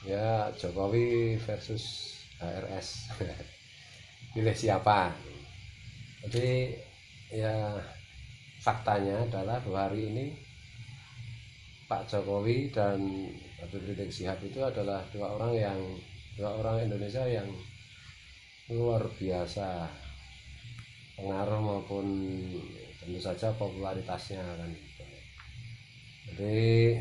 Ya Jokowi versus HRS. Pilih siapa? Jadi ya faktanya adalah bahwa hari ini Pak Jokowi dan Habib Rizik Syihab itu adalah dua orang Indonesia yang luar biasa pengaruh maupun tentu saja popularitasnya kan gitu. Jadi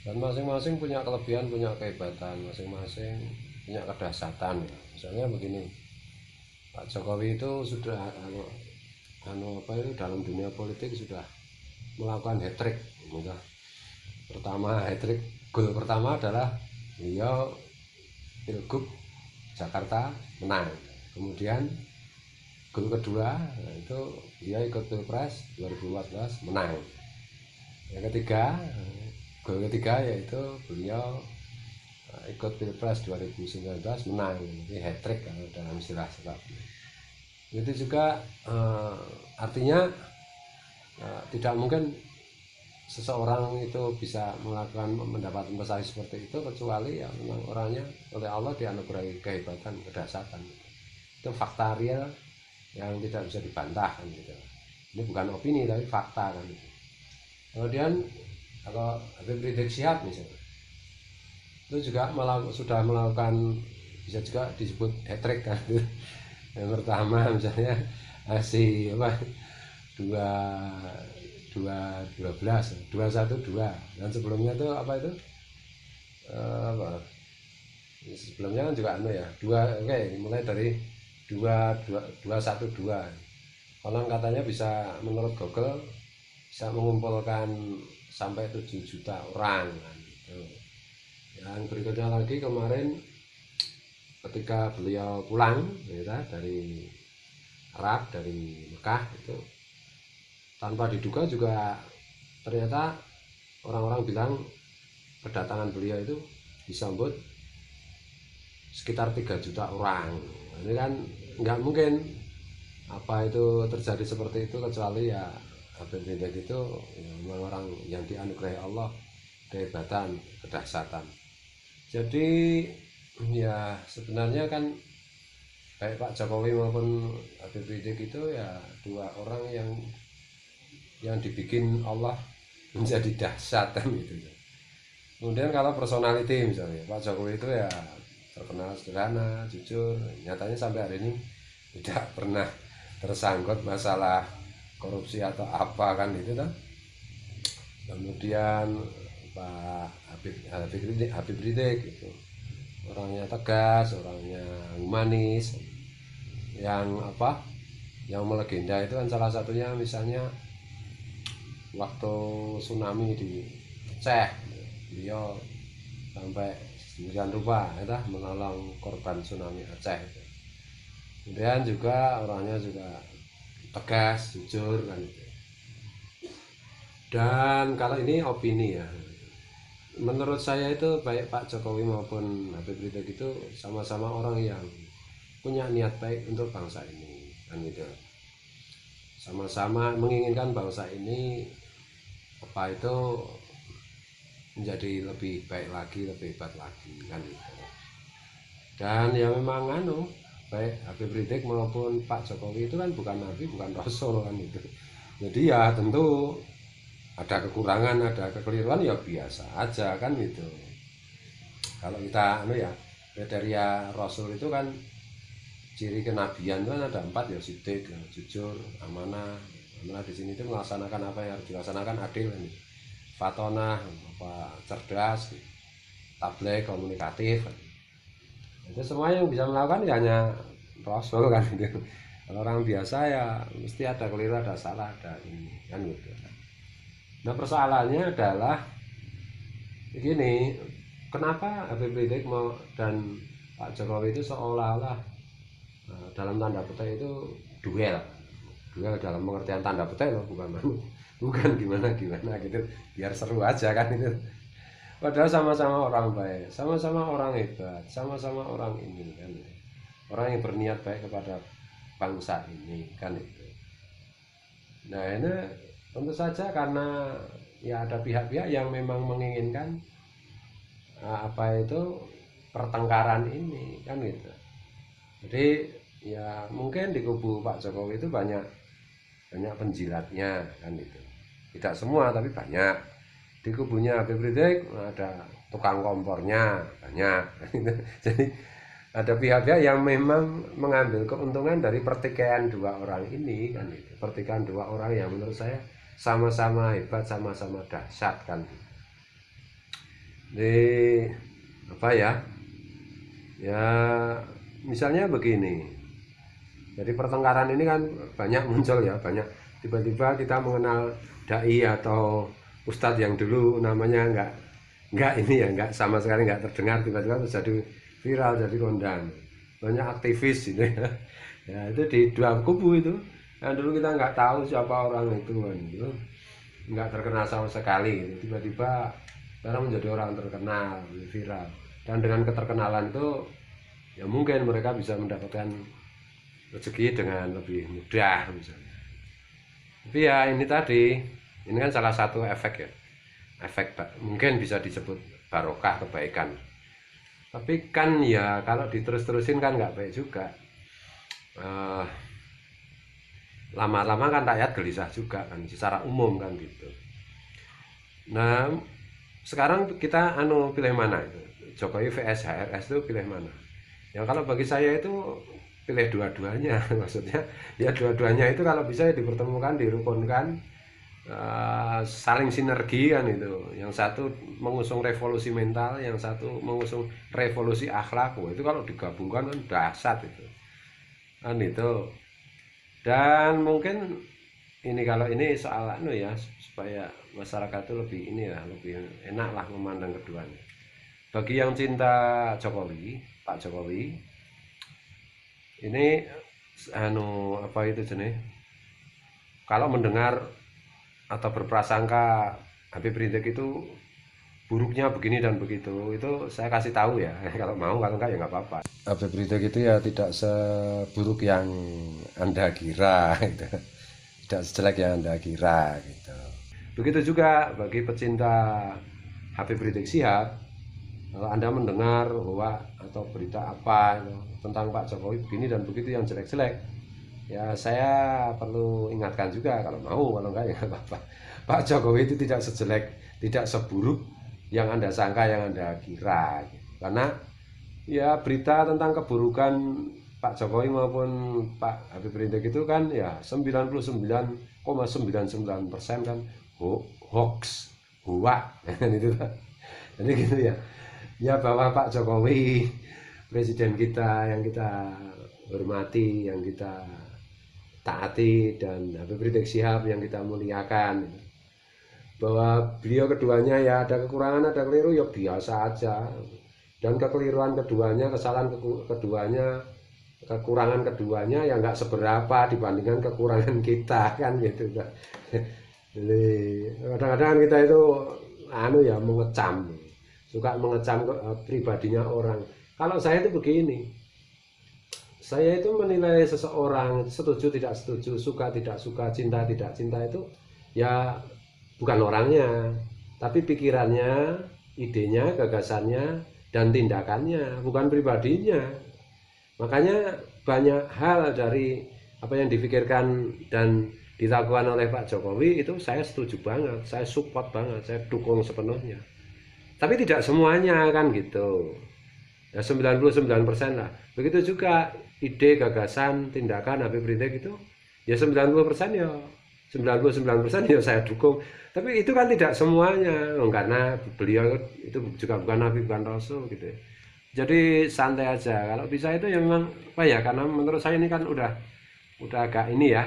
dan masing-masing punya kelebihan, punya kehebatan, masing-masing punya kedahsyatan ya. Misalnya begini, Pak Jokowi itu sudah apa itu dalam dunia politik sudah melakukan hat-trick. Pertama hat-trick, gol pertama adalah beliau Pilgub Jakarta menang. Kemudian gol kedua itu dia ikut Pilpres 2014 menang. Yang ketiga, gol ketiga yaitu beliau ikut Pilpres 2019 menang. Ini hat-trick kalau dalam istilah sepak. Itu juga artinya tidak mungkin seseorang itu bisa mendapatkan prestasi seperti itu kecuali ya memang orangnya oleh Allah dianugerahi kehebatan, kedahsyatan. Itu fakta real yang tidak bisa dibantah kan gitu. Ini bukan opini tapi fakta kan gitu. Kemudian kalau Habib Rizik Syihab misalnya itu juga sudah melakukan, bisa juga disebut hat-trick kan. Yang pertama misalnya si apa 2-12 dan sebelumnya itu apa itu apa sebelumnya kan juga ya mulai dari 2-1-2. Konon katanya bisa, menurut Google bisa mengumpulkan sampai 7 juta orang kan, gitu. Yang berikutnya lagi kemarin ketika beliau pulang ya, dari Arab, dari Mekah itu tanpa diduga juga ternyata orang-orang bilang kedatangan beliau itu disambut sekitar 3 juta orang. Ini kan nggak mungkin apa itu terjadi seperti itu kecuali ya Habib Rizik itu ya, memang orang yang dianugerahi Allah kehebatan, kedahsyatan. Jadi ya sebenarnya kan baik Pak Jokowi maupun Habib Rizik itu ya dua orang yang dibikin Allah menjadi dahsyat kan gitu. Kemudian kalau personality misalnya Pak Jokowi itu ya terkenal sederhana, jujur, nyatanya sampai hari ini tidak pernah tersangkut masalah korupsi atau apa kan itu kan. Kemudian Pak Habib Rizik itu orangnya tegas, orangnya humanis, yang apa yang melegenda itu kan salah satunya misalnya waktu tsunami di Aceh beliau sampai sedemikian rupa ya, menolong korban tsunami Aceh itu. Kemudian juga orangnya juga tegas, jujur kan. Dan kalau ini opini ya, menurut saya itu baik Pak Jokowi maupun Habib Rizik itu sama-sama orang yang punya niat baik untuk bangsa ini kan gitu. Sama-sama menginginkan bangsa ini apa itu menjadi lebih baik lagi, lebih hebat lagi kan gitu. Dan ya memang baik Habib Rizik maupun Pak Jokowi itu kan bukan nabi, bukan rasul kan gitu. Jadi ya tentu ada kekurangan, ada kekeliruan ya biasa aja kan gitu. Kalau kita ya kriteria rasul itu kan ciri kenabian kan ada 4 ya, sidik, jujur, amanah. Amanah di sini itu melaksanakan apa yang harus dilaksanakan, adil kan. Fatonah, apa cerdas, tabligh, komunikatif. Itu semua yang bisa melakukan ya hanya rasul kan gitu. Kalau orang biasa ya mesti ada keliru, ada salah, ada ini kan gitu. Nah persoalannya adalah begini, kenapa Habib Rizik dan Pak Jokowi itu seolah-olah dalam tanda petik itu duel dalam pengertian tanda petik loh, bukan gimana gitu, biar seru aja kan itu. Padahal sama-sama orang baik, sama-sama orang hebat, sama-sama orang ini kan, orang yang berniat baik kepada bangsa ini kan itu. Nah ini tentu saja karena ya ada pihak-pihak yang memang menginginkan apa itu pertengkaran ini kan gitu. Jadi ya mungkin di kubu Pak Jokowi itu banyak penjilatnya kan gitu. Tidak semua tapi banyak. Di kubunya Habib Rizik ada tukang kompornya banyak. Jadi ada pihak-pihak yang memang mengambil keuntungan dari pertikaian dua orang ini kan gitu. Pertikaian dua orang yang menurut saya sama-sama hebat, sama-sama dahsyat kan. Jadi apa ya? Ya misalnya begini. Jadi pertengkaran ini kan banyak muncul ya, banyak tiba-tiba kita mengenal dai atau ustadz yang dulu namanya nggak ini ya, nggak sama sekali nggak terdengar, tiba-tiba terus jadi viral, jadi kondang. Banyak aktivis ini ya. Ya itu di dua kubu itu. Yang dulu kita nggak tahu siapa orang itu kan, itu nggak terkenal sama sekali. Tiba-tiba sekarang menjadi orang terkenal, viral. Dan dengan keterkenalan itu ya mungkin mereka bisa mendapatkan rezeki dengan lebih mudah misalnya. Tapi ya ini tadi, ini kan salah satu efek ya, efek mungkin bisa disebut barokah kebaikan. Tapi kan ya kalau diterus-terusin kan nggak baik juga. Lama-lama kan rakyat gelisah juga kan secara umum kan gitu. Nah sekarang kita pilih mana itu, Jokowi vs HRS itu pilih mana? Ya kalau bagi saya itu pilih dua-duanya. Maksudnya ya dua-duanya itu kalau bisa dipertemukan, dirukunkan, saling sinergi kan itu. Yang satu mengusung revolusi mental, yang satu mengusung revolusi akhlak. Wah, itu kalau digabungkan kan dahsyat itu kan itu. Dan mungkin ini kalau ini soal ya supaya masyarakat itu lebih ini ya, lebih enak lah memandang keduanya. Bagi yang cinta Jokowi, Pak Jokowi, ini apa itu jenis, kalau mendengar atau berprasangka Habib Rizik itu buruknya begini dan begitu, itu saya kasih tahu ya. Kalau mau, kalau enggak ya nggak apa-apa. Habib Rizik itu ya tidak seburuk yang Anda kira gitu. Tidak sejelek yang Anda kira gitu. Begitu juga bagi pecinta Habib Rizik Syihab, kalau Anda mendengar bahwa atau berita apa tentang Pak Jokowi begini dan begitu yang jelek-jelek, ya saya perlu ingatkan juga, kalau mau, kalau enggak ya nggak apa-apa. Pak Jokowi itu tidak sejelek, tidak seburuk yang Anda sangka, yang Anda kira. Karena ya berita tentang keburukan Pak Jokowi maupun Pak Habib Rizik itu kan ya 99,99% kan hoax, hoak, itu kan. Jadi gitu ya. Ya bahwa Pak Jokowi presiden kita yang kita hormati, yang kita taati, dan Habib Rizik Syihab yang kita muliakan, bahwa beliau keduanya ya ada kekurangan, ada keliru, ya biasa aja. Dan kekeliruan keduanya, kesalahan keduanya, kekurangan keduanya ya nggak seberapa dibandingkan kekurangan kita kan gitu kan. Jadi kadang-kadang kita itu ya mengecam, suka mengecam pribadinya orang. Kalau saya itu begini, saya itu menilai seseorang setuju tidak setuju, suka tidak suka, cinta tidak cinta itu ya bukan orangnya, tapi pikirannya, idenya, gagasannya, dan tindakannya, bukan pribadinya. Makanya banyak hal dari apa yang dipikirkan dan dilakukan oleh Pak Jokowi itu saya setuju banget, saya support banget, saya dukung sepenuhnya. Tapi tidak semuanya kan gitu. Ya 99% lah. Begitu juga ide, gagasan, tindakan Habib Rizik itu ya 90% ya 99% ya saya dukung. Tapi itu kan tidak semuanya, karena beliau itu juga bukan Nabi, bukan Rasul gitu. Jadi santai aja. Kalau bisa itu ya memang apa ya, karena menurut saya ini kan udah agak ini ya,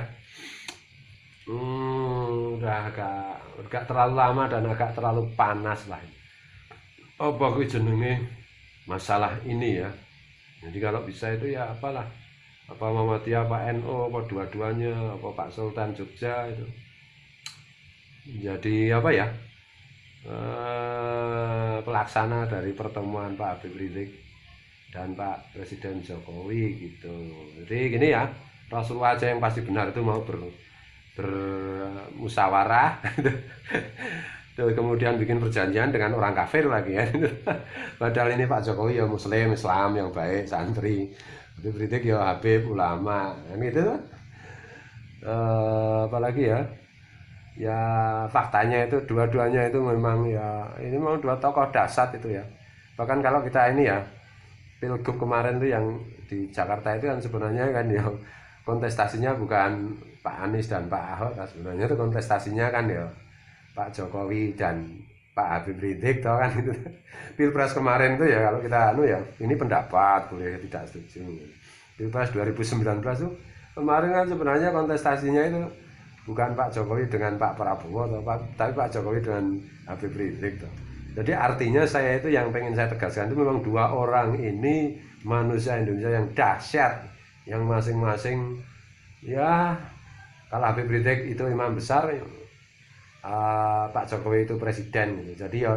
udah agak terlalu lama dan agak terlalu panas lah. Oh bagus jenenge masalah ini ya. Jadi kalau bisa itu ya apalah, apa Muhammadiyah, apa NU, apa dua-duanya, apa Pak Sultan Jogja itu jadi apa ya, pelaksana dari pertemuan Pak Habib Rizik dan Pak Presiden Jokowi gitu. Jadi gini ya, Rasulullah aja yang pasti benar itu mau bermusyawarah Terus kemudian bikin perjanjian dengan orang kafir lagi ya. Padahal ini Pak Jokowi ya Muslim, Islam yang baik, santri. Habib Rizik ya Habib, ulama, kan gitu. Apalagi ya, ya faktanya itu dua-duanya itu memang ya ini memang dua tokoh dasar itu ya. Bahkan kalau kita ini ya Pilgub kemarin tuh yang di Jakarta itu kan sebenarnya kan ya kontestasinya bukan Pak Anies dan Pak Ahok, nah sebenarnya itu kontestasinya kan ya Pak Jokowi dan Pak Habib Rizik tau kan itu. Pilpres kemarin itu ya kalau kita ya ini pendapat boleh tidak setuju. Pilpres 2019 tuh kemarin kan sebenarnya kontestasinya itu bukan Pak Jokowi dengan Pak Prabowo tapi Pak Jokowi dengan Habib Rizik tuh. Jadi artinya saya itu yang pengen saya tegaskan itu memang dua orang ini manusia Indonesia yang dahsyat, yang masing-masing ya kalau Habib Rizik itu imam besar, Pak Jokowi itu presiden gitu. Jadi ya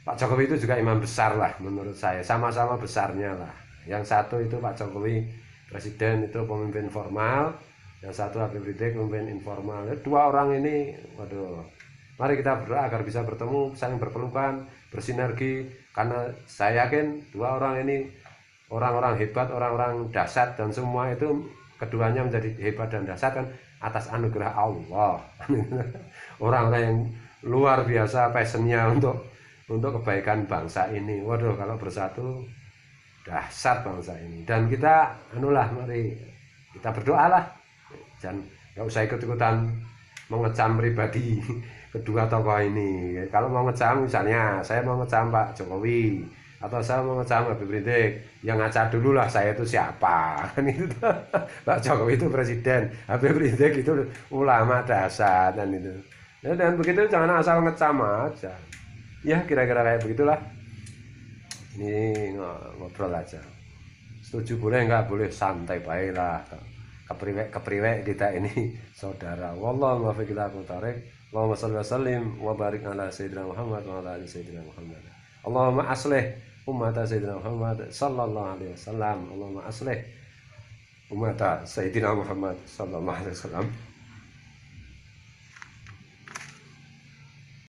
Pak Jokowi itu juga imam besar lah menurut saya, sama-sama besarnya lah. Yang satu itu Pak Jokowi presiden itu pemimpin formal, yang satu Habib Rizik pemimpin informal. Dua orang ini, waduh. Mari kita berdoa agar bisa bertemu, saling berpelukan, bersinergi. Karena saya yakin dua orang ini orang-orang hebat, orang-orang dahsyat, dan semua itu keduanya menjadi hebat dan dahsyat kan atas anugerah Allah. Orang-orang yang luar biasa passionnya untuk kebaikan bangsa ini. Waduh, kalau bersatu dahsyat bangsa ini. Dan kita mari kita berdoalah. Dan nggak usah ikut-ikutan mengecam pribadi kedua tokoh ini. Kalau mau ngecam misalnya saya mau ngecam Pak Jokowi atau saya mau ngecam Habib Rizik, yang ngaca dulu lah saya itu siapa kan itu. Pak Jokowi itu presiden, Habib Rizik itu ulama dasar dan itu. Ya, dan begitu jangan asal ngecam aja. Ya kira-kira kayak begitulah. Ini ngobrol aja. Setuju boleh nggak boleh, santai baiklah. Kepriwek kita ini saudara. Wallahu muwaffiq ila aqwamit thoriq. Allahumma shalli wa sallim wa barik ala sayyidina Muhammad wa ala ali sayyidina Muhammad. Allahumma aslih umat sayyidina Muhammad sallallahu alaihi wasallam. Allahumma aslih umat sayyidina Muhammad sallallahu alaihi wasallam.